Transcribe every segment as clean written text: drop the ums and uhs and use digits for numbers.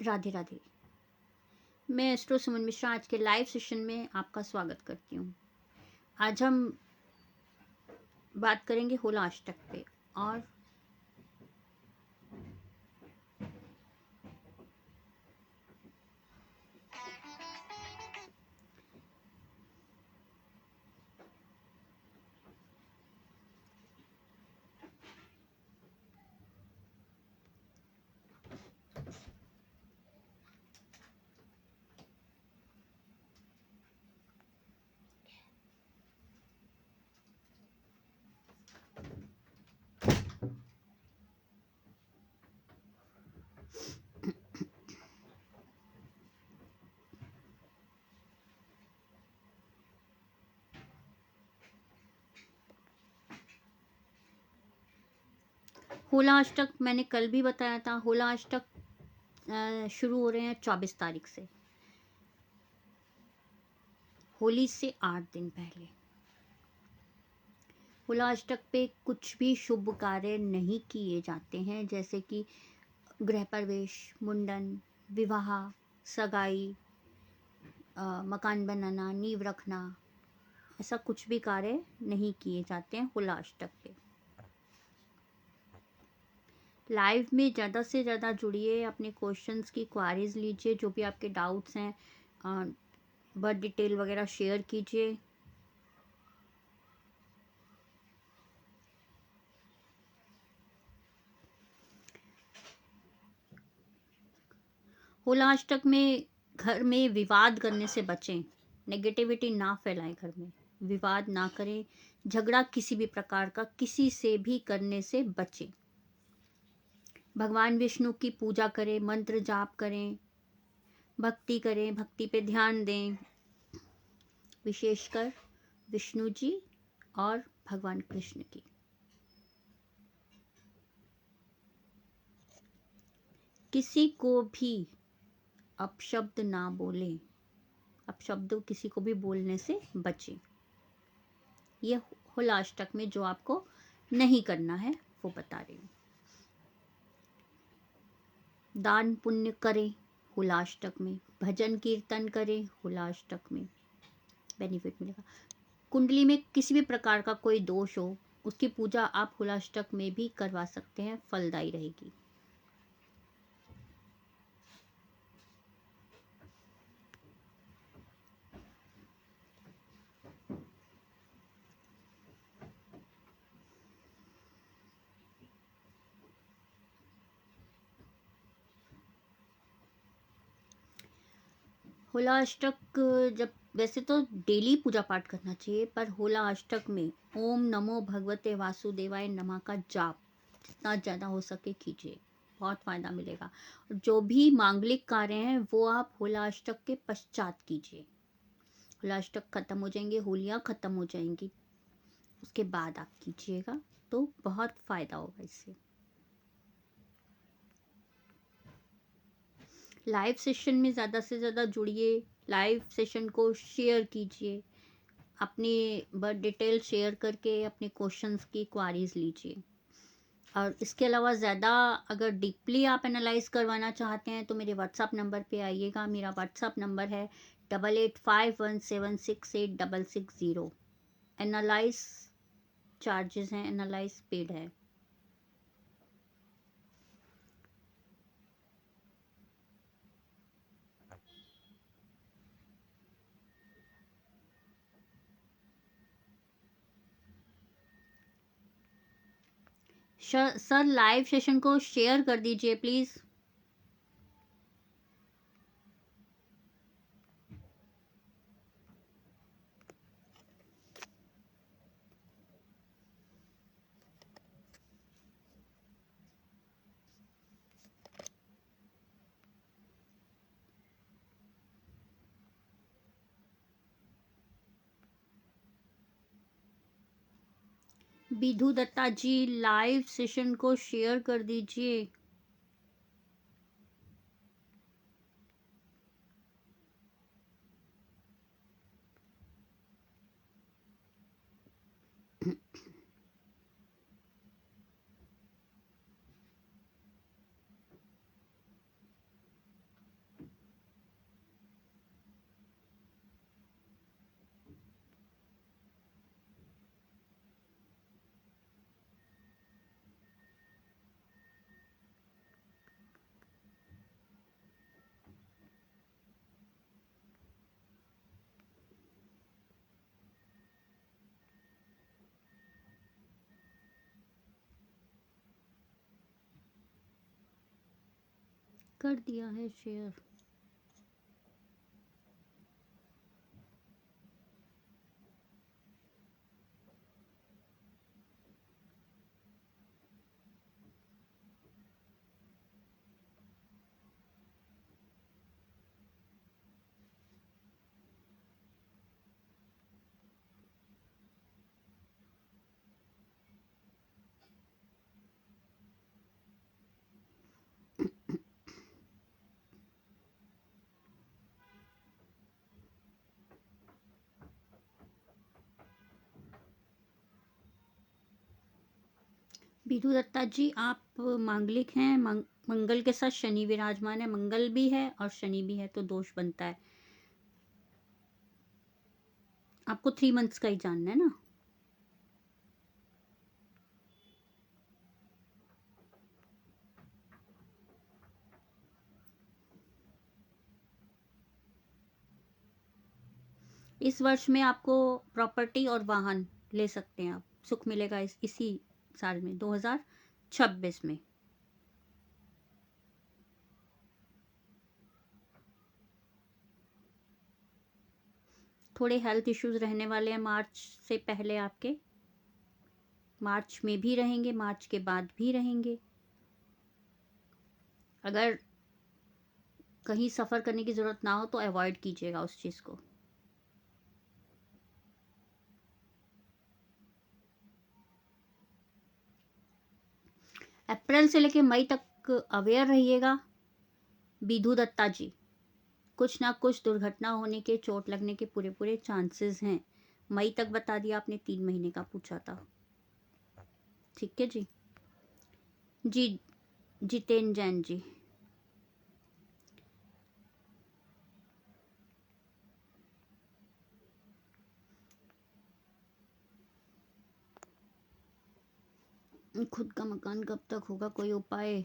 राधे राधे। मैं एस्ट्रो सुमन मिश्रा आज के लाइव सेशन में आपका स्वागत करती हूँ। आज हम बात करेंगे होला अष्टक पे और होला अष्टक मैंने कल भी बताया था। होला अष्टक शुरू हो रहे हैं 24 तारीख से, होली से 8 दिन पहले। होला अष्टक पे कुछ भी शुभ कार्य नहीं किए जाते हैं, जैसे कि गृह प्रवेश, मुंडन, विवाह, सगाई, मकान बनाना, नींव रखना, ऐसा कुछ भी कार्य नहीं किए जाते हैं होला अष्टक पे। लाइव में ज़्यादा से ज़्यादा जुड़िए, अपने क्वेश्चंस की क्वारीज लीजिए, जो भी आपके डाउट्स हैं, बर्थ डिटेल वगैरह शेयर कीजिए। होला अष्टक में घर में विवाद करने से बचें, नेगेटिविटी ना फैलाएं, घर में विवाद ना करें, झगड़ा किसी भी प्रकार का किसी से भी करने से बचें। भगवान विष्णु की पूजा करें, मंत्र जाप करें, भक्ति करें, भक्ति पे ध्यान दें, विशेषकर विष्णु जी और भगवान कृष्ण की। किसी को भी अपशब्द ना बोलें, अपशब्द किसी को भी बोलने से बचें। ये होला अष्टक में जो आपको नहीं करना है वो बता रही हूँ। दान पुण्य करें होला अष्टक में, भजन कीर्तन करें होला अष्टक में, बेनिफिट मिलेगा। कुंडली में किसी भी प्रकार का कोई दोष हो, उसकी पूजा आप होला अष्टक में भी करवा सकते हैं, फलदायी रहेगी। होला अष्टक जब वैसे तो डेली पूजा पाठ करना चाहिए, पर होला अष्टक में ओम नमो भगवते वासुदेवाय नमः का जाप जितना ज़्यादा हो सके कीजिए, बहुत फ़ायदा मिलेगा। जो भी मांगलिक कार्य हैं वो आप होला अष्टक के पश्चात कीजिए। होला अष्टक ख़त्म हो जाएंगे, होलियाँ ख़त्म हो जाएंगी, उसके बाद आप कीजिएगा तो बहुत फ़ायदा होगा इससे। लाइव सेशन में ज़्यादा से ज़्यादा जुड़िए, लाइव सेशन को शेयर कीजिए, अपनी बर्थ डिटेल शेयर करके अपने क्वेश्चंस की क्वारीज लीजिए। और इसके अलावा ज़्यादा अगर डीपली आप एनालाइज करवाना चाहते हैं तो मेरे व्हाट्सअप नंबर पे आइएगा। मेरा व्हाट्सअप नंबर है 8851768660। एनालाइज चार्जेस हैं, एनालाइज पेड है। सर लाइव सेशन को शेयर कर दीजिए please. Vidhu Dutta ji live session को शेयर कर दीजिए। कर दिया है शेयर। विधु दत्ता जी, आप मांगलिक हैं। मंगल के साथ शनि विराजमान है, मंगल भी है और शनि भी है, तो दोष बनता है। आपको 3 मंथ्स का ही जानना है ना? इस वर्ष में आपको प्रॉपर्टी और वाहन ले सकते हैं आप, सुख मिलेगा इसी साल में, 2026 में। थोड़े हेल्थ इश्यूज रहने वाले हैं मार्च से पहले आपके, मार्च में भी रहेंगे, मार्च के बाद भी रहेंगे। अगर कहीं सफ़र करने की ज़रूरत ना हो तो अवॉइड कीजिएगा उस चीज़ को। अप्रैल से लेके मई तक अवेयर रहिएगा विधु दत्ता जी। कुछ ना कुछ दुर्घटना होने के, चोट लगने के पूरे पूरे चांसेस हैं। मई तक बता दिया आपने, 3 महीने का पूछा था। ठीक है जी। जी जितेन जैन जी। खुद का मकान कब तक होगा, कोई उपाय?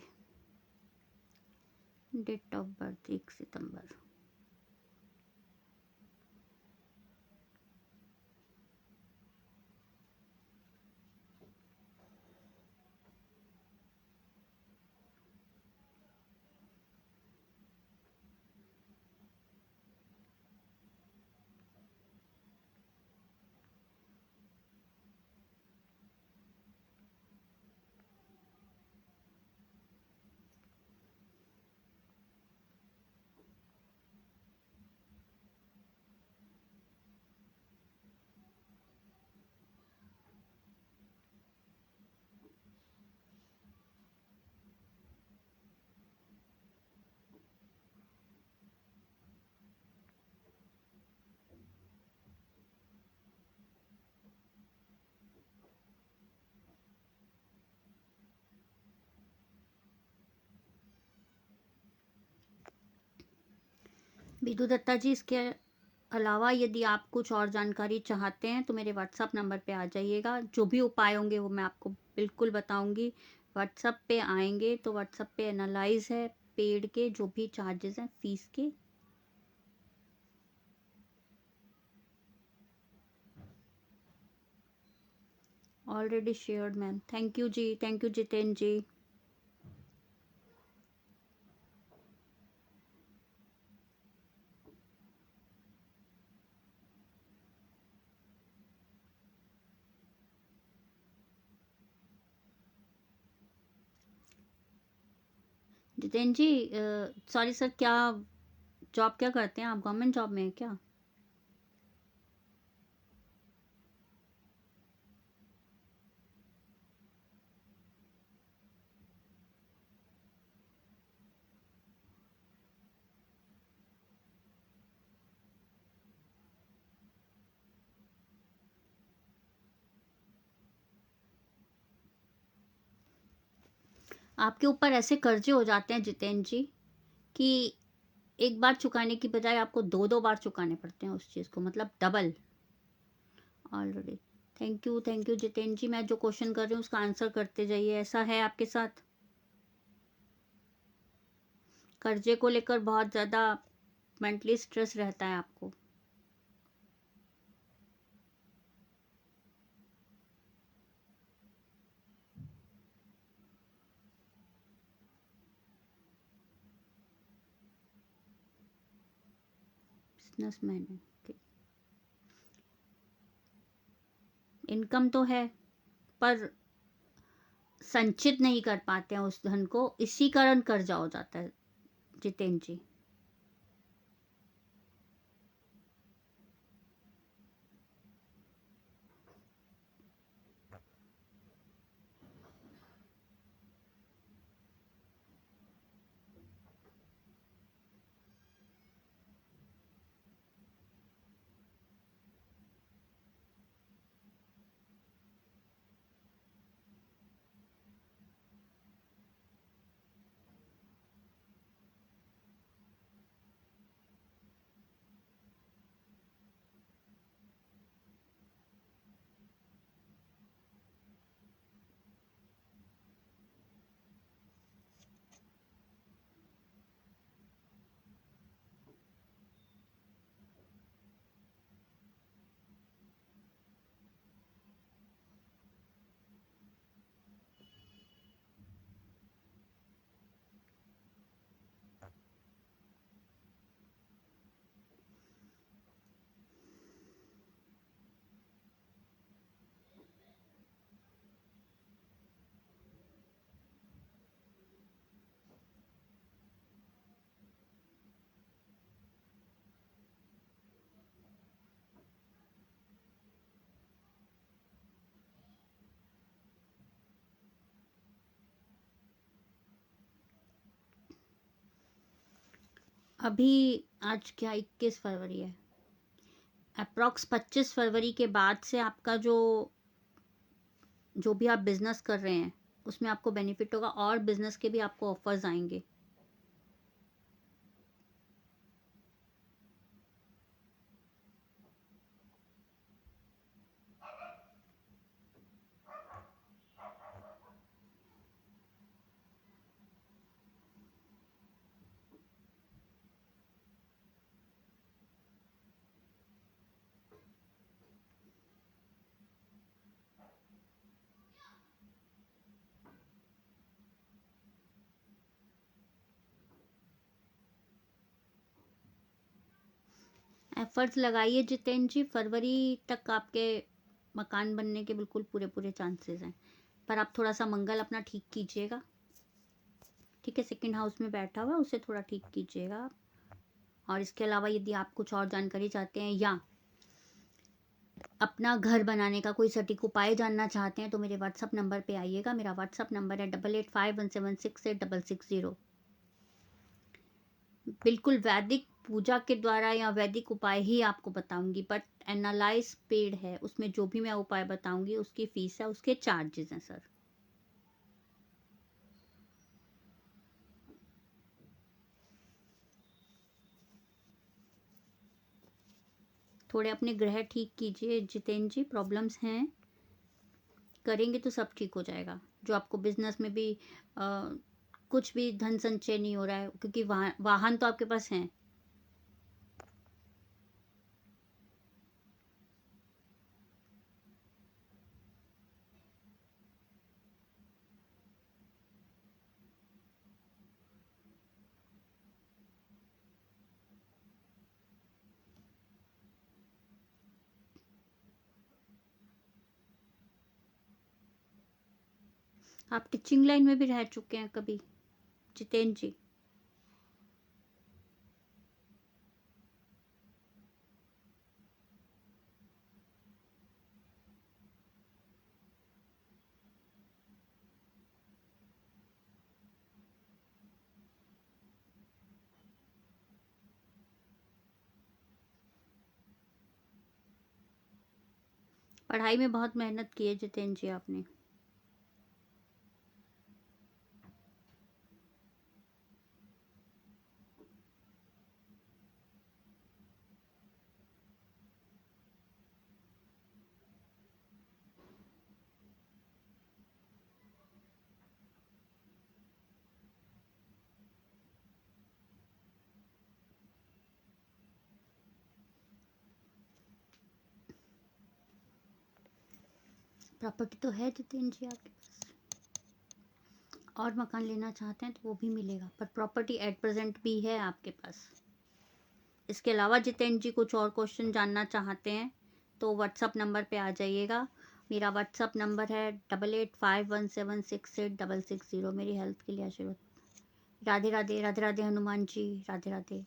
डेट ऑफ बर्थ 1 सितंबर। विधु दत्ता जी, इसके अलावा यदि आप कुछ और जानकारी चाहते हैं तो मेरे व्हाट्सएप नंबर पे आ जाइएगा। जो भी उपाय होंगे वो मैं आपको बिल्कुल बताऊंगी। व्हाट्सएप पे आएंगे तो व्हाट्सएप पे एनालाइज है पेड के जो भी चार्जेस हैं फीस के। Already shared ma'am. Thank you ji, thank you Jiten ji. Jiten ji, sorry sir, क्या जॉब क्या करते हैं आप? गवर्नमेंट जॉब में है क्या? आपके ऊपर ऐसे कर्जे हो जाते हैं जितेन जी कि एक बार चुकाने की बजाय आपको 2-2 बार चुकाने पड़ते हैं उस चीज़ को, मतलब double. Already. Thank you Jiten ji. मैं जो क्वेश्चन कर रही हूँ उसका आंसर करते जाइए। ऐसा है आपके साथ? कर्जे को लेकर बहुत ज़्यादा मेंटली स्ट्रेस रहता है आपको। बिजनेसमैन है, okay। इनकम तो है पर संचित नहीं कर पाते हैं उस धन को, इसी कारण कर्जा हो जाता है जितेंद्र जी। अभी आज क्या 21 फरवरी है, अप्रॉक्स 25 फरवरी के बाद से आपका जो जो भी आप बिजनेस कर रहे हैं उसमें आपको बेनिफिट होगा, और बिजनेस के भी आपको ऑफर्स आएंगे। एफर्ट्स लगाइए जितेंद्र जी, फरवरी तक आपके मकान बनने के बिल्कुल पूरे पूरे चांसेस हैं, पर आप थोड़ा सा मंगल अपना ठीक कीजिएगा, ठीक है। सेकंड हाउस में बैठा हुआ है, उसे थोड़ा ठीक कीजिएगा आप। और इसके अलावा यदि आप कुछ और जानकारी चाहते हैं या अपना घर बनाने का कोई सटीक उपाय जानना चाहते हैं तो मेरे व्हाट्सअप नंबर पे आइएगा। मेरा व्हाट्सअप नंबर है 8851768660। बिल्कुल वैदिक पूजा के द्वारा या वैदिक उपाय ही आपको बताऊंगी, बट एनालाइज पेड है, उसमें जो भी मैं उपाय बताऊंगी उसकी फीस है, उसके चार्जेस हैं सर। थोड़े अपने ग्रह ठीक कीजिए जितेंद्र जी, प्रॉब्लम्स हैं, करेंगे तो सब ठीक हो जाएगा। जो आपको बिजनेस में भी कुछ भी धन संचय नहीं हो रहा है, क्योंकि वाहन तो आपके पास हैं। आप टीचिंग लाइन में भी रह चुके हैं कभी जितेंद्र जी? पढ़ाई में बहुत मेहनत की है जितेंद्र जी आपने। प्रॉपर्टी तो है जितेंद्र जी आपके पास, और मकान लेना चाहते हैं तो वो भी मिलेगा, पर प्रॉपर्टी एट प्रेजेंट भी है आपके पास, इसके अलावा जितेंद्र जी कुछ और क्वेश्चन जानना चाहते हैं तो व्हाट्सअप नंबर पे आ जाइएगा। मेरा व्हाट्सअप नंबर है 8851768660। मेरी हेल्थ के लिए आशीर्वाद। राधे राधे, राधे राधे हनुमान जी, राधे राधे।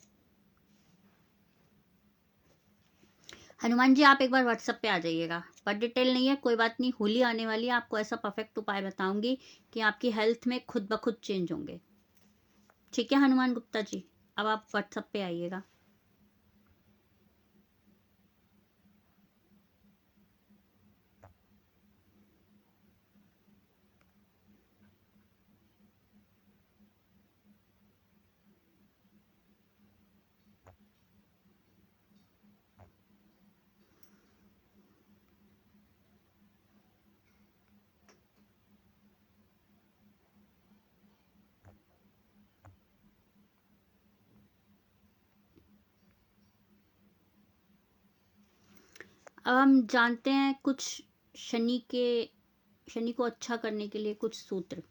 हनुमान जी आप एक बार व्हाट्सएप पे आ जाइएगा, पर डिटेल नहीं है कोई बात नहीं, होली आने वाली है, आपको ऐसा परफेक्ट उपाय बताऊंगी कि आपकी हेल्थ में खुद ब खुद चेंज होंगे। ठीक है हनुमान गुप्ता जी, अब आप व्हाट्सएप पे आइएगा। अब हम जानते हैं कुछ शनि को अच्छा करने के लिए कुछ सूत्र,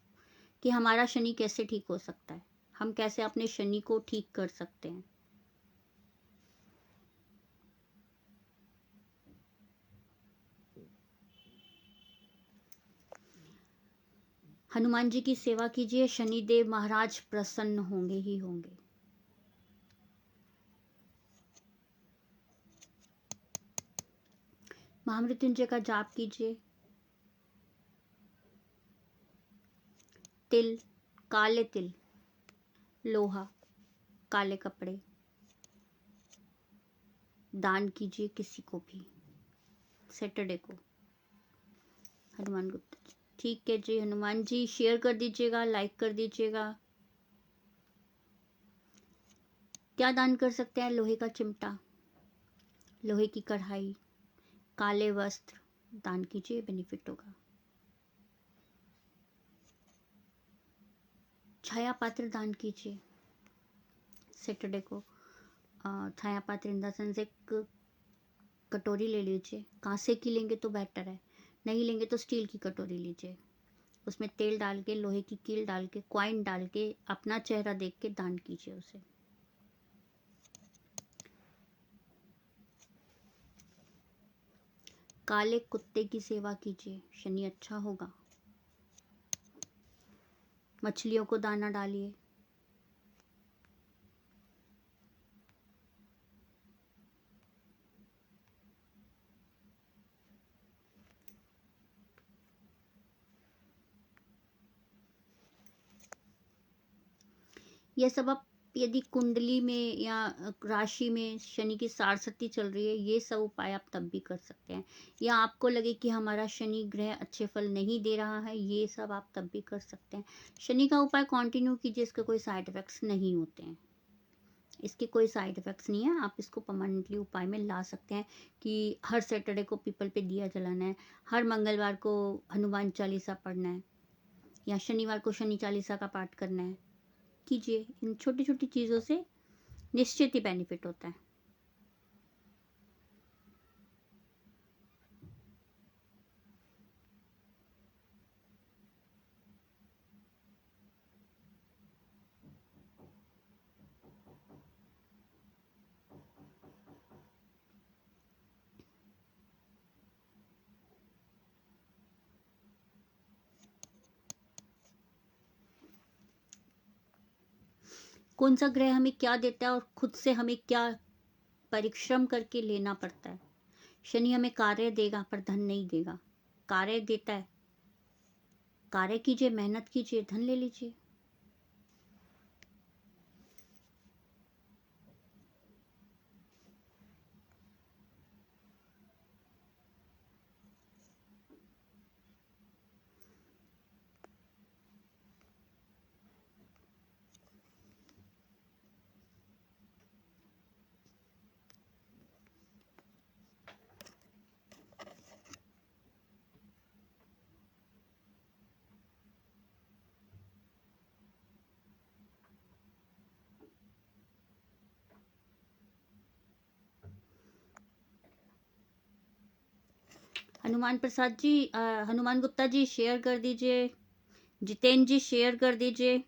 कि हमारा शनि कैसे ठीक हो सकता है, हम कैसे अपने शनि को ठीक कर सकते हैं। हनुमान जी की सेवा कीजिए, शनिदेव महाराज प्रसन्न होंगे ही होंगे। महामृत्युंजय का जाप कीजिए। तिल, काले तिल, लोहा, काले कपड़े दान कीजिए किसी को भी सैटरडे को। हनुमान गुप्ता जी ठीक है जी। हनुमान जी शेयर कर दीजिएगा, लाइक कर दीजिएगा। क्या दान कर सकते हैं? लोहे का चिमटा, लोहे की कढ़ाई, काले वस्त्र दान कीजिए, बेनिफिट होगा। छाया पात्र दान कीजिए सैटरडे को। छाया पात्र इन द सेंस एक कटोरी ले लीजिए, कांसे की लेंगे तो बेटर है, नहीं लेंगे तो स्टील की कटोरी लीजिए, उसमें तेल डाल के, लोहे की कील डाल के, कॉइन डाल के, अपना चेहरा देख के दान कीजिए उसे। काले कुत्ते की सेवा कीजिए, शनि अच्छा होगा। मछलियों को दाना डालिए। यह सब आप यदि कुंडली में या राशि में शनि की साढ़सती चल रही है, ये सब उपाय आप तब भी कर सकते हैं। या आपको लगे कि हमारा शनि ग्रह अच्छे फल नहीं दे रहा है, ये सब आप तब भी कर सकते हैं। शनि का उपाय कंटिन्यू कीजिए, इसके कोई साइड इफेक्ट्स नहीं होते हैं। इसके कोई साइड इफेक्ट्स नहीं है, आप इसको परमानेंटली उपाय में ला सकते हैं कि हर सैटरडे को पीपल पे दिया जलाना है, हर मंगलवार को हनुमान चालीसा पढ़ना है, या शनिवार को शनि चालीसा का पाठ करना है। कीजिए, इन छोटी छोटी चीज़ों से निश्चित ही बेनिफिट होता है। कौन सा ग्रह हमें क्या देता है और खुद से हमें क्या परिश्रम करके लेना पड़ता है। शनि हमें कार्य देगा पर धन नहीं देगा। कार्य देता है, कार्य कीजिए, मेहनत कीजिए, धन ले लीजिए। हनुमान प्रसाद जी, हनुमान गुप्ता जी शेयर कर दीजिए। जितेंद्र जी शेयर कर दीजिए।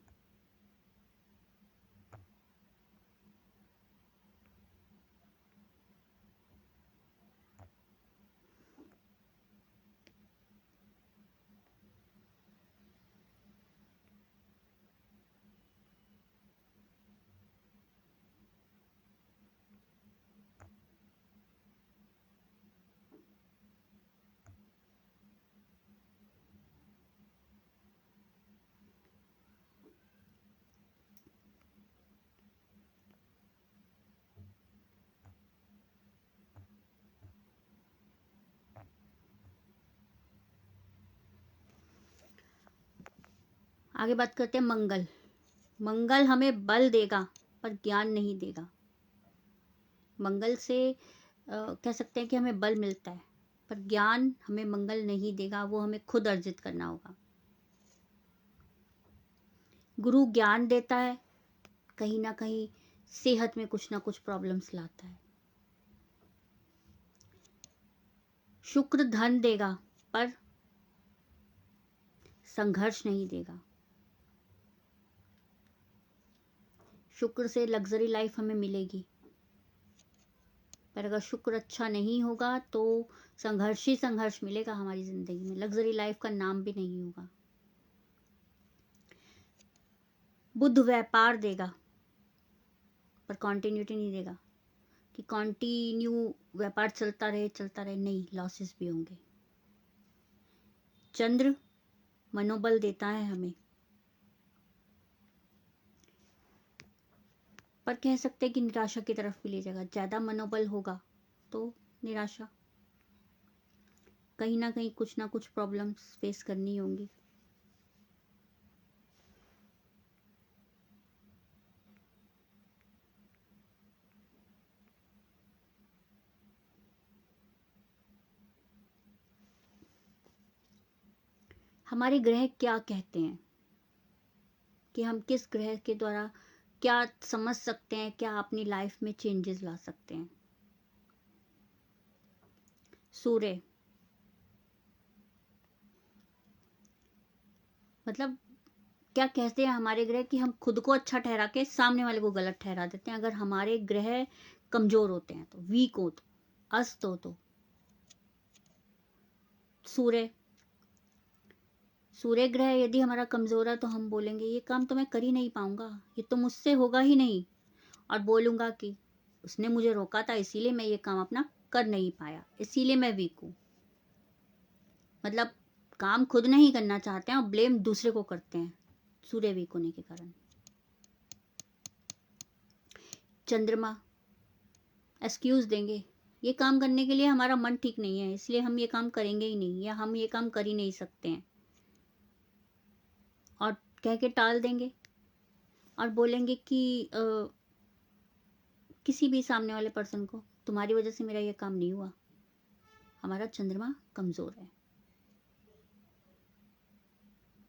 आगे बात करते हैं मंगल। मंगल हमें बल देगा पर ज्ञान नहीं देगा। मंगल से कह सकते हैं कि हमें बल मिलता है, पर ज्ञान हमें मंगल नहीं देगा, वो हमें खुद अर्जित करना होगा। गुरु ज्ञान देता है, कहीं ना कहीं सेहत में कुछ ना कुछ प्रॉब्लम्स लाता है। शुक्र धन देगा पर संघर्ष नहीं देगा। शुक्र से लग्जरी लाइफ हमें मिलेगी, पर अगर शुक्र अच्छा नहीं होगा तो संघर्ष ही संघर्ष मिलेगा हमारी जिंदगी में, लग्जरी लाइफ का नाम भी नहीं होगा। बुध व्यापार देगा पर कॉन्टिन्यूटी नहीं देगा, कि कॉन्टिन्यू व्यापार चलता रहे, नहीं, लॉसेस भी होंगे। चंद्र मनोबल देता है हमें, पर कह सकते हैं कि निराशा की तरफ भी ले जाएगा। ज्यादा मनोबल होगा तो निराशा, कहीं ना कहीं कुछ ना कुछ प्रॉब्लम्स फेस करनी होंगी। हमारे ग्रह क्या कहते हैं, कि हम किस ग्रह के द्वारा क्या समझ सकते हैं, क्या अपनी लाइफ में चेंजेस ला सकते हैं। सूर्य, मतलब क्या कहते हैं हमारे ग्रह, कि हम खुद को अच्छा ठहरा के सामने वाले को गलत ठहरा देते हैं। अगर हमारे ग्रह कमजोर होते हैं, तो वीक हो, तो अस्त हो, तो सूर्य सूर्य ग्रह यदि हमारा कमजोर है तो हम बोलेंगे ये काम तो मैं कर ही नहीं पाऊंगा, ये तो मुझसे होगा ही नहीं, और बोलूंगा कि उसने मुझे रोका था इसीलिए मैं ये काम अपना कर नहीं पाया, इसीलिए मैं वीक हूं। मतलब काम खुद नहीं करना चाहते हैं और ब्लेम दूसरे को करते हैं सूर्य वीक होने के कारण। चंद्रमा एक्सक्यूज देंगे, ये काम करने के लिए हमारा मन ठीक नहीं है, इसलिए हम ये काम करेंगे ही नहीं, या हम ये काम कर ही नहीं सकते हैं, और कह के टाल देंगे और बोलेंगे कि किसी भी सामने वाले पर्सन को, तुम्हारी वजह से मेरा ये काम नहीं हुआ। हमारा चंद्रमा कमजोर है,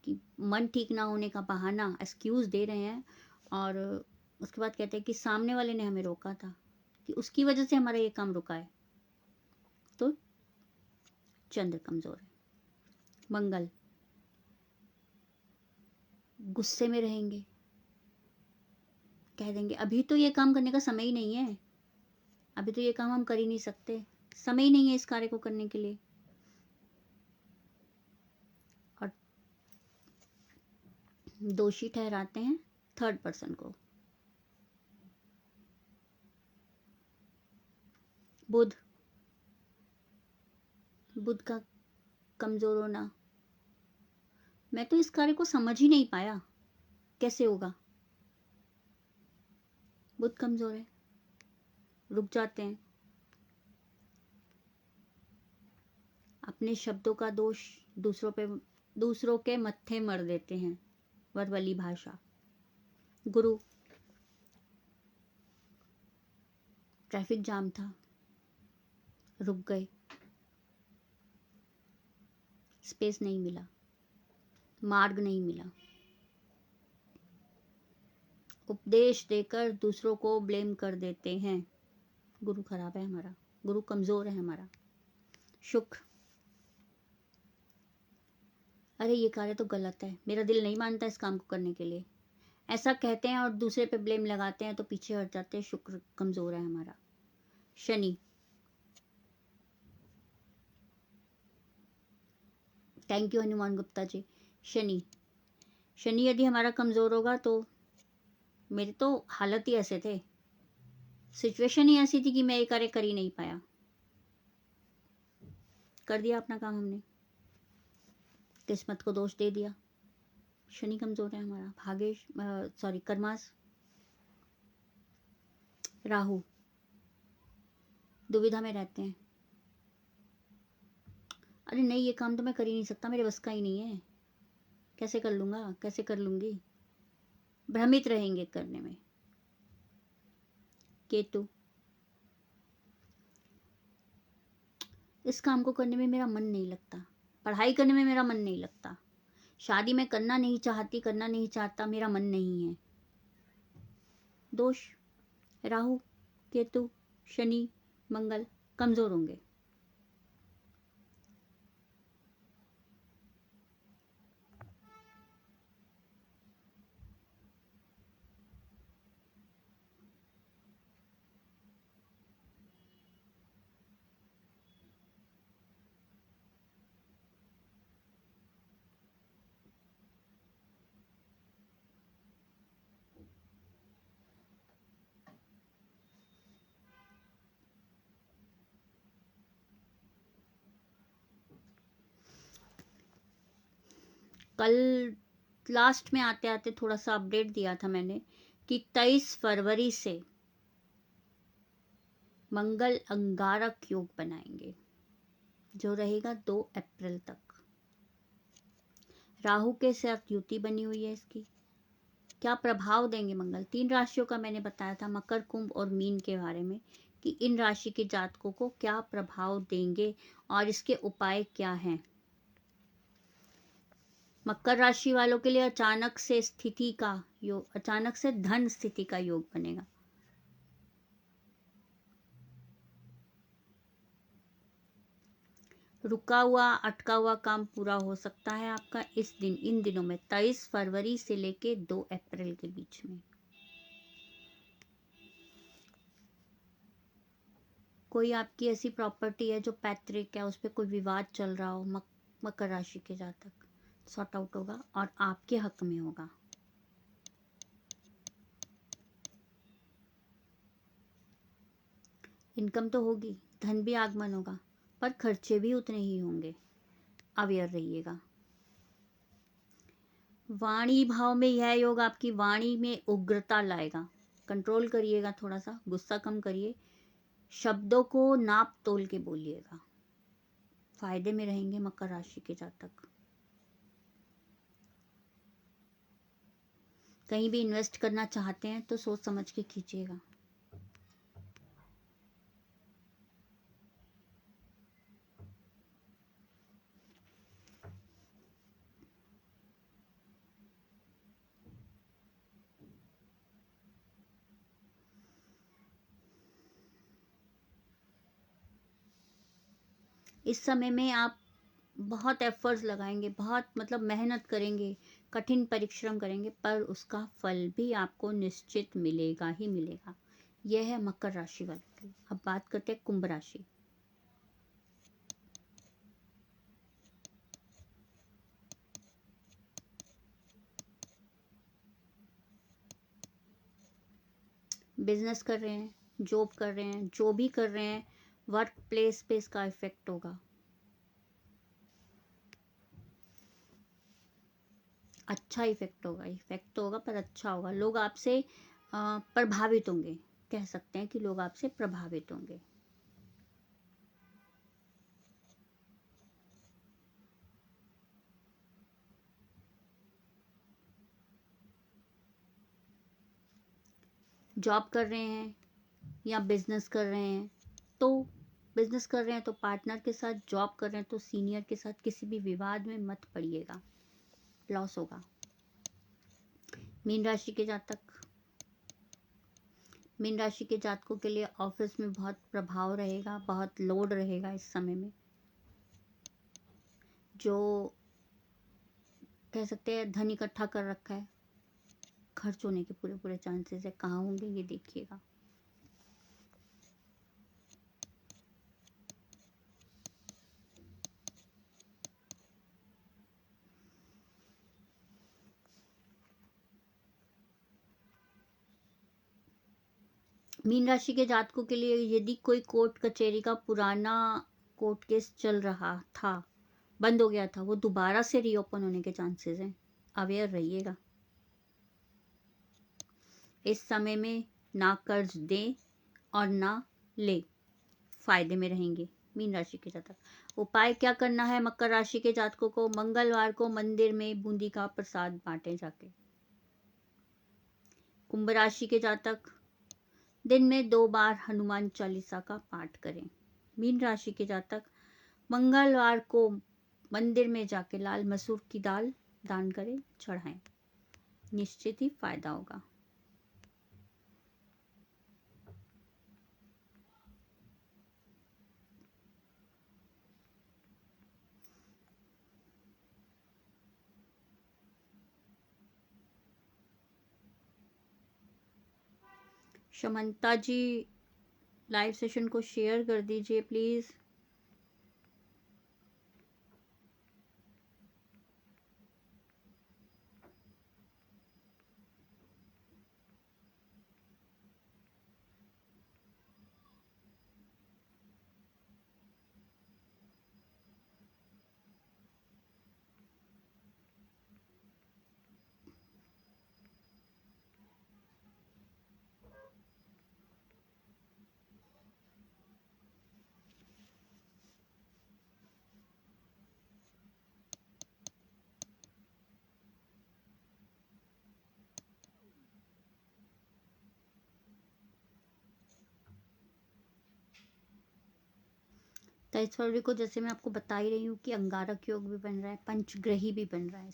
कि मन ठीक ना होने का बहाना एक्सक्यूज दे रहे हैं, और उसके बाद कहते हैं कि सामने वाले ने हमें रोका था, कि उसकी वजह से हमारा ये काम रुका है। तो चंद्र कमजोर है। मंगल गुस्से में रहेंगे, कह देंगे अभी तो ये काम करने का समय ही नहीं है, अभी तो ये काम हम कर ही नहीं सकते, समय ही नहीं है इस कार्य को करने के लिए, और दोषी ठहराते हैं थर्ड पर्सन को। बुध बुध का कमजोर होना, मैं तो इस कार्य को समझ ही नहीं पाया, कैसे होगा। बुध कमजोर है, रुक जाते हैं, अपने शब्दों का दोष दूसरों के मत्थे मर देते हैं, वर्बली भाषा। गुरु ट्रैफिक जाम था, रुक गए, स्पेस नहीं मिला, मार्ग नहीं मिला, उपदेश देकर दूसरों को ब्लेम कर देते हैं। गुरु खराब है हमारा, गुरु कमजोर है हमारा। शुक्र, अरे ये कार्य तो गलत है, मेरा दिल नहीं मानता इस काम को करने के लिए, ऐसा कहते हैं और दूसरे पे ब्लेम लगाते हैं, तो पीछे हट जाते हैं। शुक्र कमजोर है हमारा। Shani, thank you Hanuman Gupta ji. शनि शनि यदि हमारा कमजोर होगा तो मेरे तो हालत ही ऐसे थे, सिचुएशन ही ऐसी थी कि मैं ये कार्य कर ही नहीं पाया, कर दिया अपना काम हमने, किस्मत को दोष दे दिया। शनि कमजोर है हमारा। Bhagesh sorry karmas. राहु दुविधा में रहते हैं, अरे नहीं ये काम तो मैं कर ही नहीं सकता, मेरे बस का ही नहीं है, कैसे कर लूँगा, कैसे कर लूँगी, भ्रमित रहेंगे करने में। केतु, इस काम को करने में मेरा मन नहीं लगता, पढ़ाई करने में मेरा मन नहीं लगता, शादी में करना नहीं चाहती, करना नहीं चाहता, मेरा मन नहीं है। दोष, राहु, केतु, शनि, मंगल कमजोर होंगे। कल लास्ट में आते आते थोड़ा सा अपडेट दिया था मैंने कि 23 फरवरी से मंगल अंगारक योग बनाएंगे, जो रहेगा 2 अप्रैल तक। राहु के साथ युति बनी हुई है इसकी। क्या प्रभाव देंगे मंगल? 3 राशियों का मैंने बताया था, मकर, कुंभ और मीन के बारे में, कि इन राशि के जातकों को क्या प्रभाव देंगे और इसके उपाय क्या हैं। मकर राशि वालों के लिए अचानक से स्थिति का योग, अचानक से धन स्थिति का योग बनेगा। रुका हुआ, अटका हुआ काम पूरा हो सकता है आपका इस दिन, इन दिनों में 23 फरवरी से लेके 2 अप्रैल के बीच में। कोई आपकी ऐसी प्रॉपर्टी है जो पैतृक है, उस पर कोई विवाद चल रहा हो, मकर राशि के जातक, सॉर्ट आउट होगा और आपके हक में होगा। इनकम तो होगी, धन भी आगमन होगा, पर खर्चे भी उतने ही होंगे, अवेयर रहिएगा। वाणी भाव में यह योग आपकी वाणी में उग्रता लाएगा, कंट्रोल करिएगा, थोड़ा सा गुस्सा कम करिए, शब्दों को नाप तोल के बोलिएगा। फायदे में रहेंगे मकर राशि के जातक। कहीं भी इन्वेस्ट करना चाहते हैं तो सोच समझ के कीजिएगा। इस समय में आप बहुत एफर्ट्स लगाएंगे, बहुत मतलब मेहनत करेंगे, कठिन परिश्रम करेंगे, पर उसका फल भी आपको निश्चित मिलेगा ही मिलेगा। यह है मकर राशि वालों की। अब बात करते हैं कुंभ राशि। बिजनेस कर रहे हैं, जॉब कर रहे हैं, जो भी कर रहे हैं, वर्क प्लेस पे इसका इफेक्ट होगा। अच्छा इफेक्ट तो होगा, पर अच्छा होगा। लोग आपसे प्रभावित होंगे, कह सकते हैं कि लोग आपसे प्रभावित होंगे। जॉब कर रहे हैं या बिजनेस कर रहे हैं तो पार्टनर के साथ, जॉब कर रहे हैं तो सीनियर के साथ किसी भी विवाद में मत पड़िएगा, लॉस होगा। मीन राशि के जातक, मीन राशि के जातकों के लिए ऑफिस में बहुत प्रभाव रहेगा, बहुत लोड रहेगा इस समय में। जो कह सकते हैं धन इकट्ठा कर रखा है, खर्च होने के पूरे पूरे चांसेस है। कहाँ होंगे ये देखिएगा। मीन राशि के जातकों के लिए यदि कोई कोर्ट कचहरी का पुराना कोर्ट केस चल रहा था, बंद हो गया था, वो दोबारा से रीओपन होने के चांसेस हैं, अवेयर रहिएगा। इस समय में ना कर्ज दें और ना ले, फायदे में रहेंगे। मीन राशि के जातक। उपाय क्या करना है मकर राशि के जातकों को? मंगलवार को मंदिर में बूंदी का प्रसाद बांटे जाके। कुंभ राशि के जातक दिन में 2 बार हनुमान चालीसा का पाठ करें। मीन राशि के जातक मंगलवार को मंदिर में जाके लाल मसूर की दाल दान करें, चढ़ाएं, निश्चित ही फायदा होगा। शमंता जी लाइव सेशन को शेयर कर दीजिए प्लीज। तो इस फरवरी को जैसे मैं आपको बता ही रही हूँ कि अंगारक योग भी बन रहा है, पंचग्रही भी बन रहा है।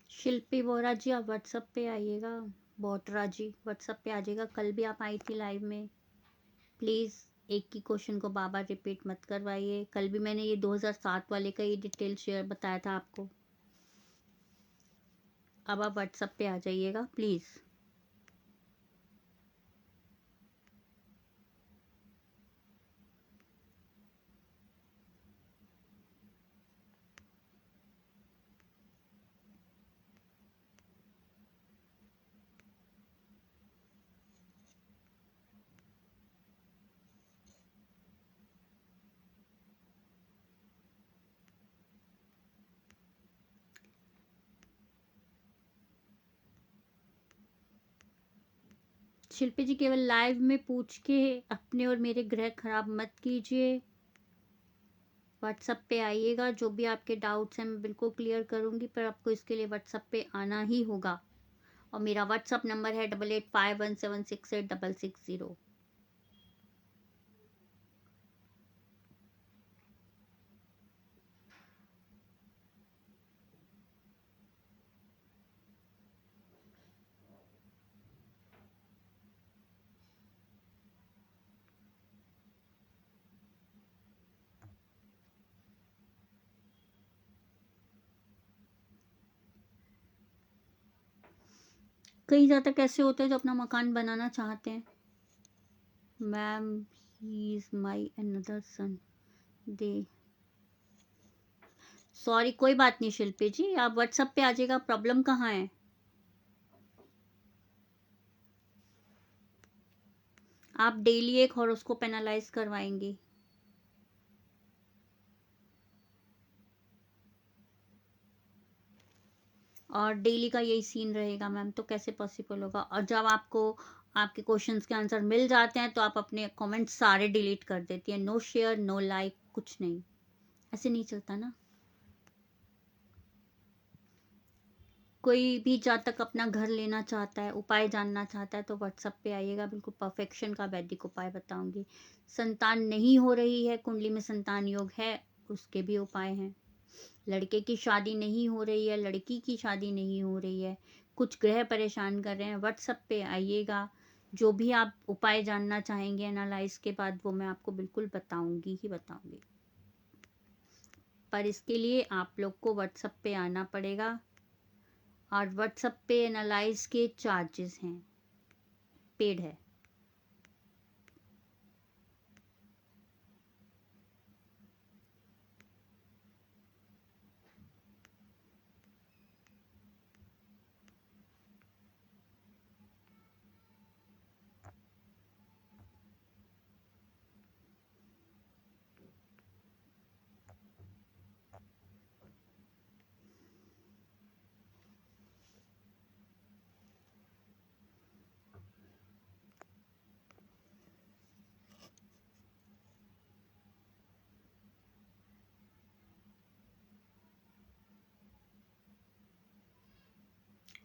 शिल्पी बोरा जी आप व्हाट्सएप पे आइएगा, बोटरा जी व्हाट्सएप पे आ जाइएगा। कल भी आप आई थी लाइव में, प्लीज़ एक ही क्वेश्चन को बार बार रिपीट मत करवाइए। कल भी मैंने ये 2007 वाले का ही डिटेल शेयर बताया था आपको। अब आप व्हाट्सएप पे आ जाइएगा प्लीज़। शिल्पी जी केवल लाइव में पूछ के अपने और मेरे ग्रह खराब मत कीजिए। व्हाट्सएप पे आइएगा, जो भी आपके डाउट्स हैं मैं बिल्कुल क्लियर करूंगी, पर आपको इसके लिए व्हाट्सएप पे आना ही होगा। और मेरा व्हाट्सएप नंबर है 8851768660। कई ज़्यादा कैसे होते हैं जो अपना मकान बनाना चाहते हैं। Ma'am he is my another son दे। सॉरी कोई बात नहीं शिल्पी जी, आप व्हाट्सएप पे आ जाइएगा। प्रॉब्लम कहाँ है? आप डेली एक हॉरोस्कोप एनालाइज करवाएंगी। और डेली का यही सीन रहेगा मैम, तो कैसे पॉसिबल होगा? और जब आपको आपके क्वेश्चंस के आंसर मिल जाते हैं तो आप अपने कमेंट्स सारे डिलीट कर देती हैं। नो शेयर, नो लाइक, कुछ नहीं, ऐसे नहीं चलता ना। कोई भी जातक अपना घर लेना चाहता है, उपाय जानना चाहता है, तो व्हाट्सएप पे आइएगा, बिल्कुल परफेक्शन का वैदिक उपाय बताऊंगी। संतान नहीं हो रही है, कुंडली में संतान योग है, उसके भी उपाय हैं। लड़के की शादी नहीं हो रही है, लड़की की शादी नहीं हो रही है, कुछ ग्रह परेशान कर रहे हैं, व्हाट्सएप पे आइएगा। जो भी आप उपाय जानना चाहेंगे एनालाइज के बाद, वो मैं आपको बिल्कुल बताऊंगी ही बताऊंगी। पर इसके लिए आप लोग को व्हाट्सएप पे आना पड़ेगा। और व्हाट्सएप पे एनालाइज के चार्जेस हैं, पेड है।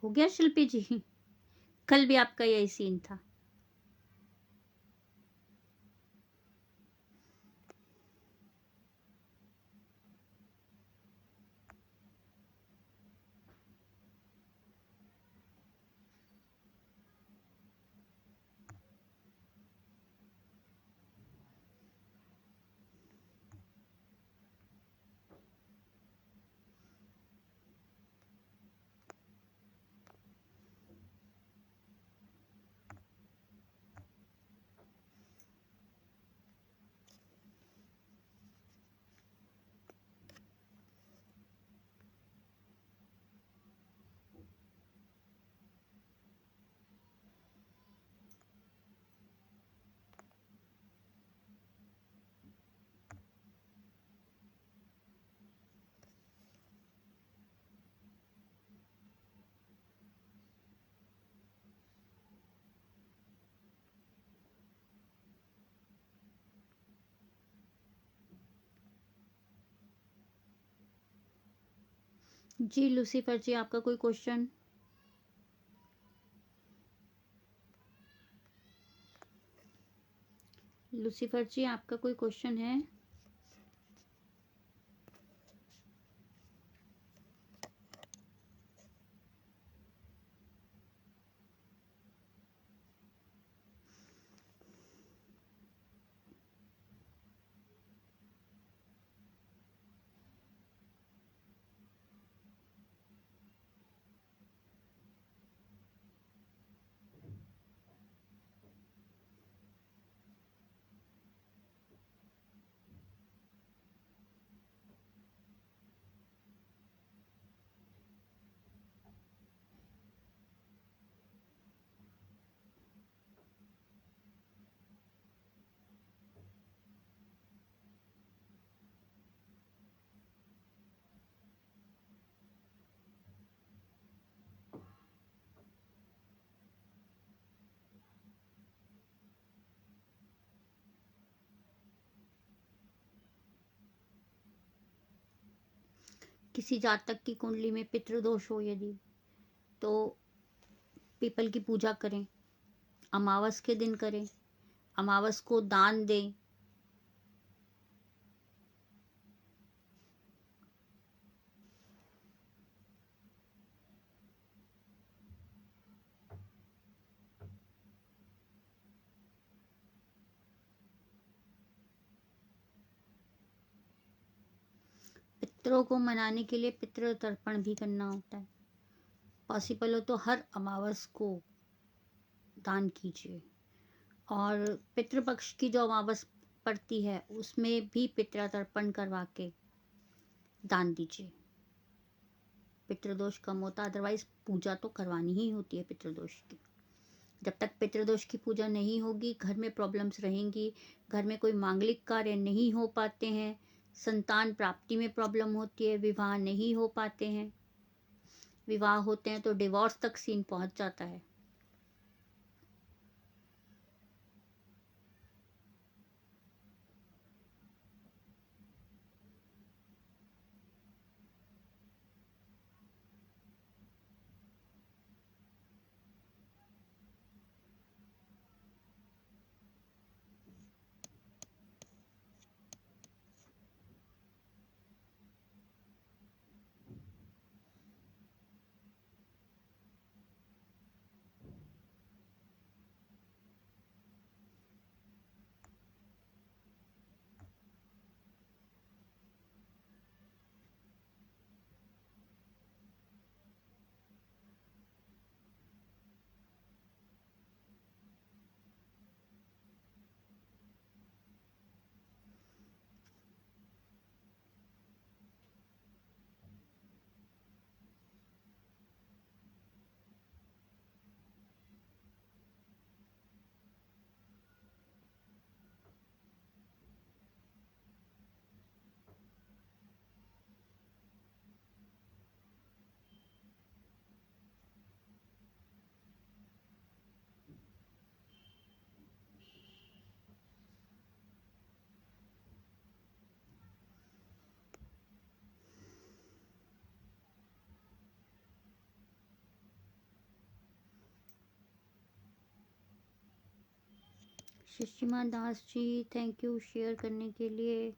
हो गया शिल्पी जी? कल भी आपका यही सीन था। जी लूसीफर जी, आपका कोई क्वेश्चन? लूसीफर जी, आपका कोई क्वेश्चन है? किसी जातक की कुंडली में पितृदोष हो यदि, तो पीपल की पूजा करें, अमावस के दिन करें, अमावस को दान दें। पितरों को मनाने के लिए पितृ तर्पण भी करना होता है। पॉसिबल हो तो हर अमावस को दान कीजिए। और पितृपक्ष की जो अमावस पड़ती है उसमें भी पितृ तर्पण करवा के दान दीजिए। पितृदोष कम होता, अदरवाइज पूजा तो करवानी ही होती है पितृदोष की। जब तक पितृदोष की पूजा नहीं होगी घर में प्रॉब्लम्स रहेंगी, घर में कोई मांगलिक कार्य नहीं हो पाते हैं, संतान प्राप्ति में प्रॉब्लम होती है, विवाह नहीं हो पाते हैं, विवाह होते हैं तो डिवोर्स तक सीन पहुंच जाता है। शशिमा Das ji, thank you share करने के लिए।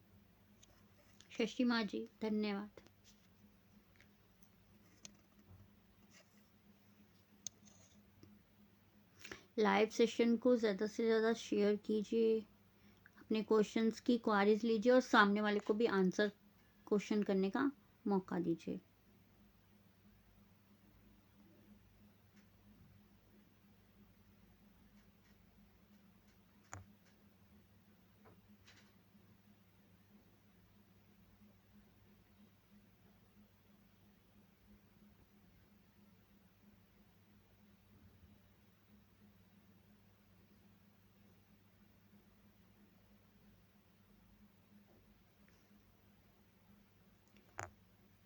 शशिमा जी धन्यवाद। लाइव सेशन को ज़्यादा से ज़्यादा शेयर कीजिए, अपने क्वेश्चंस की क्वारीज लीजिए और सामने वाले को भी आंसर क्वेश्चन करने का मौका दीजिए।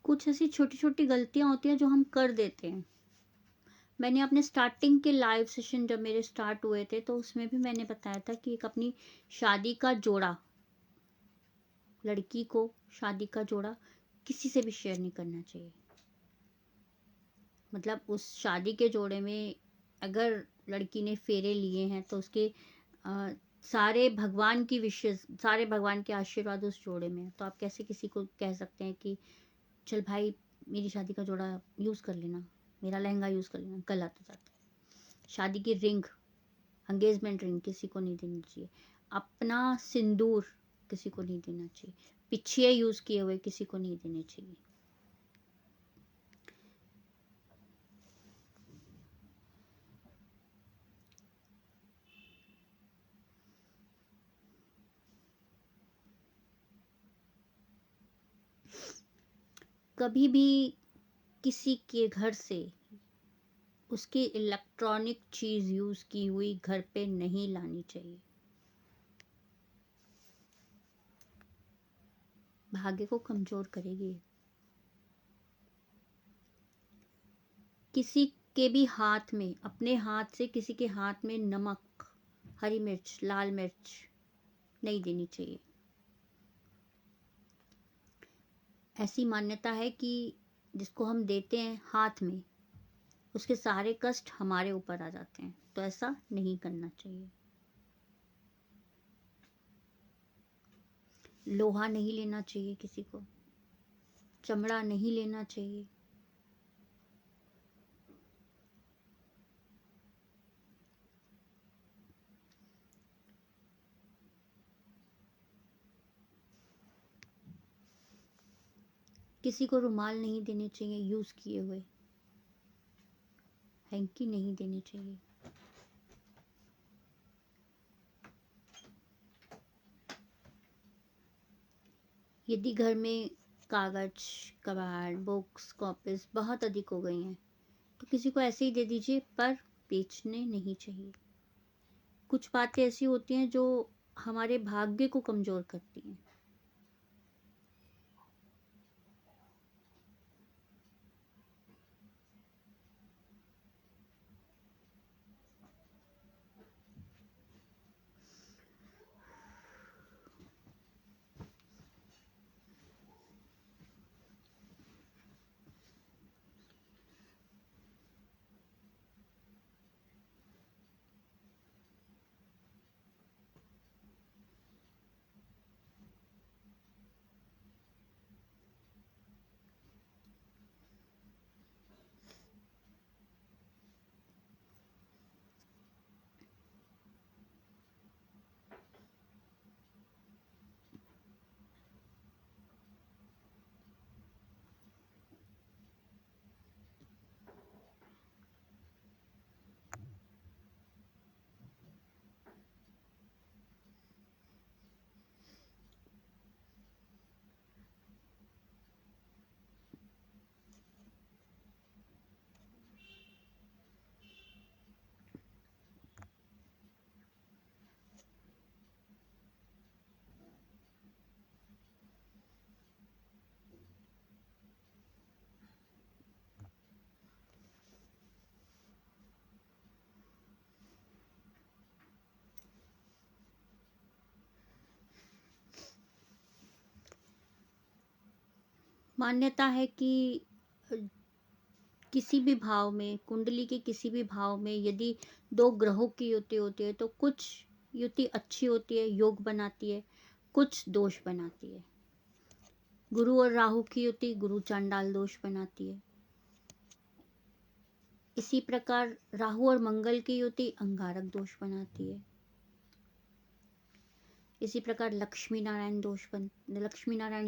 कुछ ऐसी छोटी छोटी गलतियां होती हैं जो हम कर देते हैं। मैंने अपने स्टार्टिंग के लाइव सेशन जब मेरे स्टार्ट हुए थे तो उसमें भी मैंने बताया था कि एक अपनी शादी का जोड़ा, लड़की को शादी का जोड़ा किसी से भी शेयर नहीं करना चाहिए। मतलब उस शादी के जोड़े में अगर लड़की ने फेरे लिए हैं तो उसके अ, सारे भगवान की विशेष, सारे भगवान के आशीर्वाद उस जोड़े में है। तो आप कैसे किसी को कह सकते हैं कि चल भाई मेरी शादी का जोड़ा यूज़ कर लेना, मेरा लहंगा यूज़ कर लेना? गलत हो जाता है। शादी की रिंग, एंगेजमेंट रिंग किसी को नहीं देनी चाहिए। अपना सिंदूर किसी को नहीं देना चाहिए। पिछिए यूज़ किए हुए किसी को नहीं देने चाहिए। कभी भी किसी के घर से उसकी इलेक्ट्रॉनिक चीज़ यूज़ की हुई घर पे नहीं लानी चाहिए। भाग्य को कमज़ोर करेगी। किसी के भी हाथ में, अपने हाथ से किसी के हाथ में नमक, हरी मिर्च, लाल मिर्च नहीं देनी चाहिए। ऐसी मान्यता है कि जिसको हम देते हैं हाथ में, उसके सारे कष्ट हमारे ऊपर आ जाते हैं। तो ऐसा नहीं करना चाहिए। लोहा नहीं लेना चाहिए किसी को, चमड़ा नहीं लेना चाहिए। किसी को रुमाल नहीं देने चाहिए यूज़ किए हुए। हैंकी नहीं देनी चाहिए। यदि घर में कागज, कबाड़, बुक्स, कॉपीज बहुत अधिक हो गई हैं तो किसी को ऐसे ही दे दीजिए, पर बेचने नहीं चाहिए। कुछ बातें ऐसी होती हैं जो हमारे भाग्य को कमज़ोर करती हैं। मान्यता है कि किसी भी भाव में, कुंडली के किसी भी भाव में यदि दो ग्रहों की युति होती है तो कुछ युति अच्छी होती है, योग बनाती है, कुछ दोष बनाती है। गुरु और राहु की युति गुरु चांडाल दोष बनाती है। इसी प्रकार राहु और मंगल की युति अंगारक दोष बनाती है। इसी प्रकार लक्ष्मी नारायण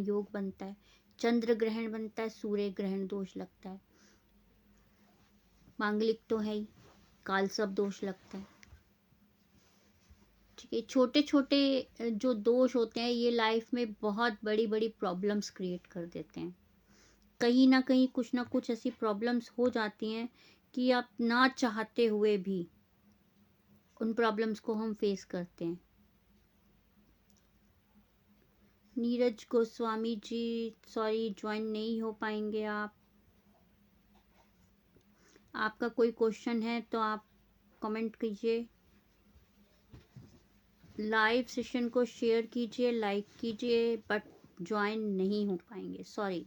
योग बनता है, चंद्र ग्रहण बनता है, सूर्य ग्रहण दोष लगता है, मांगलिक तो है ही, कालसर्प दोष लगता है। ठीक है, छोटे छोटे जो दोष होते हैं ये लाइफ में बहुत बड़ी बड़ी प्रॉब्लम्स क्रिएट कर देते हैं। कहीं ना कहीं कुछ ना कुछ ऐसी प्रॉब्लम्स हो जाती हैं कि आप ना चाहते हुए भी उन प्रॉब्लम्स को हम फेस करते हैं। नीरज गोस्वामी जी सॉरी ज्वाइन नहीं हो पाएंगे आप। आपका कोई क्वेश्चन है तो आप कमेंट कीजिए, लाइव सेशन को शेयर कीजिए, लाइक कीजिए, बट ज्वाइन नहीं हो पाएंगे, सॉरी।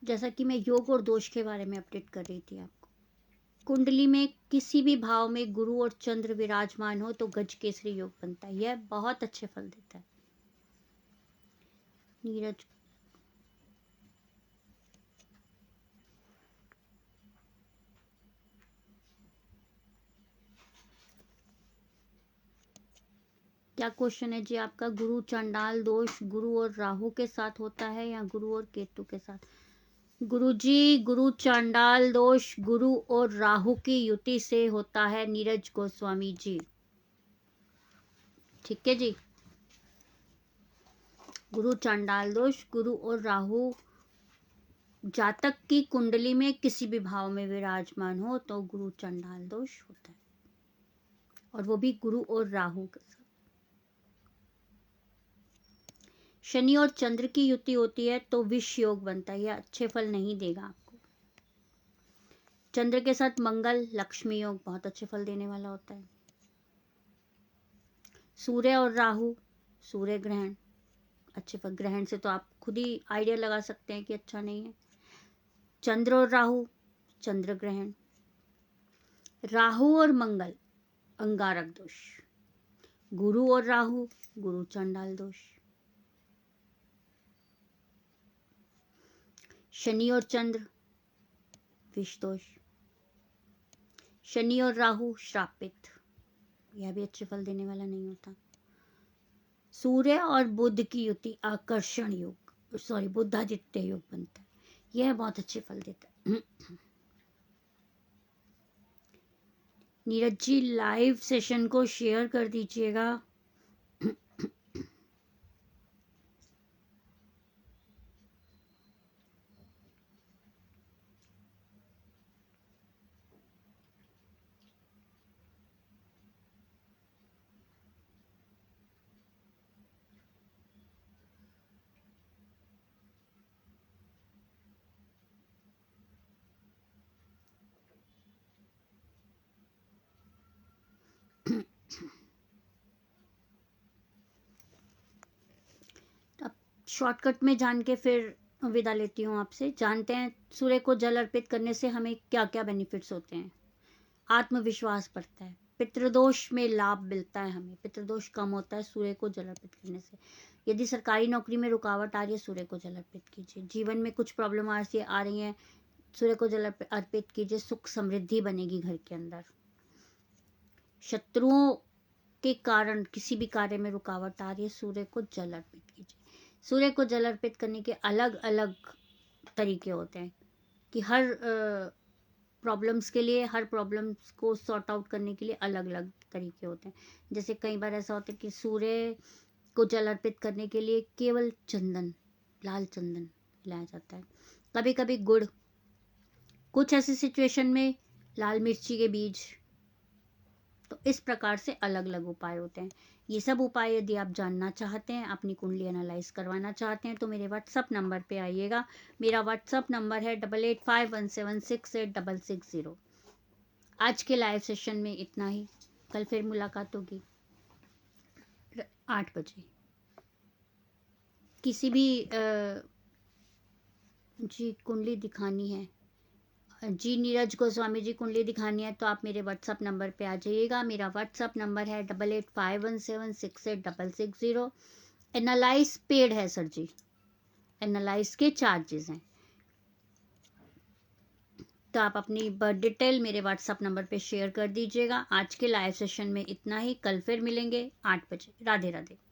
जैसा कि मैं योग और दोष के बारे में अपडेट कर रही थी आपको, कुंडली में किसी भी भाव में गुरु और चंद्र विराजमान हो तो गज केसरी योग बनता है। यह बहुत अच्छे फल देता है। नीरज क्या क्वेश्चन है जी आपका? गुरु चंडाल दोष गुरु और राहु के साथ होता है या गुरु और केतु के साथ? गुरु जी, गुरु चांडाल दोष गुरु और राहु की युति से होता है नीरज गोस्वामी जी। ठीक है जी, गुरु चांडाल दोष गुरु और राहु जातक की कुंडली में किसी भी भाव में विराजमान हो तो गुरु चांडाल दोष होता है, और वो भी गुरु और राहु के साथ। शनि और चंद्र की युति होती है तो विष योग बनता है, यह अच्छे फल नहीं देगा आपको। चंद्र के साथ मंगल लक्ष्मी योग बहुत अच्छे फल देने वाला होता है। सूर्य और राहु सूर्य ग्रहण अच्छे फल, ग्रहण से तो आप खुद ही आइडिया लगा सकते हैं कि अच्छा नहीं है। चंद्र और राहु चंद्र ग्रहण, राहु और मंगल अंगारक दोष, गुरु और राहु गुरु चंडाल दोष, शनि और चंद्र विष दोष, शनि और राहु श्रापित, यह भी अच्छे फल देने वाला नहीं होता। सूर्य और बुध की युति आकर्षण योग, सॉरी बुधादित्य योग बनता है, यह बहुत अच्छे फल देता है। नीरज जी लाइव सेशन को शेयर कर दीजिएगा। अब शॉर्टकट में जान के फिर विदा लेती हूँ आपसे। जानते हैं सूर्य को जल अर्पित करने से हमें क्या क्या बेनिफिट्स होते हैं। आत्मविश्वास बढ़ता है, पितृदोष में लाभ मिलता है, हमें पितृदोष कम होता है सूर्य को जल अर्पित करने से। यदि सरकारी नौकरी में रुकावट आ रही है सूर्य को जल अर्पित कीजिए। जीवन में कुछ प्रॉब्लम आ रही है सूर्य को जल अर्पित कीजिए, सुख समृद्धि बनेगी घर के अंदर। शत्रुओं के कारण किसी भी कार्य में रुकावट आ रही है सूर्य को जल अर्पित कीजिए। सूर्य को जल अर्पित करने के अलग अलग तरीके होते हैं कि हर प्रॉब्लम्स के लिए, हर प्रॉब्लम्स को सॉर्ट आउट करने के लिए अलग अलग तरीके होते हैं। जैसे कई बार ऐसा होता है कि सूर्य को जल अर्पित करने के लिए केवल चंदन, लाल चंदन लाया जाता है, कभी कभी गुड़, कुछ ऐसी सिचुएशन में लाल मिर्ची के बीज। तो इस प्रकार से अलग अलग उपाय होते हैं। ये सब उपाय यदि आप जानना चाहते हैं, अपनी कुंडली एनालाइज करवाना चाहते हैं, तो मेरे व्हाट्सअप नंबर पे आइएगा। मेरा व्हाट्सअप नंबर है 8851768660। आज के लाइव सेशन में इतना ही। कल फिर मुलाकात होगी 8 बजे। किसी भी जी कुंडली दिखानी है, जी नीरज गोस्वामी जी कुंडली दिखानी है, तो आप मेरे व्हाट्सअप नंबर पे आ जाइएगा। मेरा व्हाट्सअप नंबर है 8851768660। एनालाइज पेड है सर जी, एनालाइज के चार्जेस हैं। तो आप अपनी बर्थ डिटेल मेरे व्हाट्सअप नंबर पे शेयर कर दीजिएगा। आज के लाइव सेशन में इतना ही। कल फिर मिलेंगे 8 बजे। राधे राधे।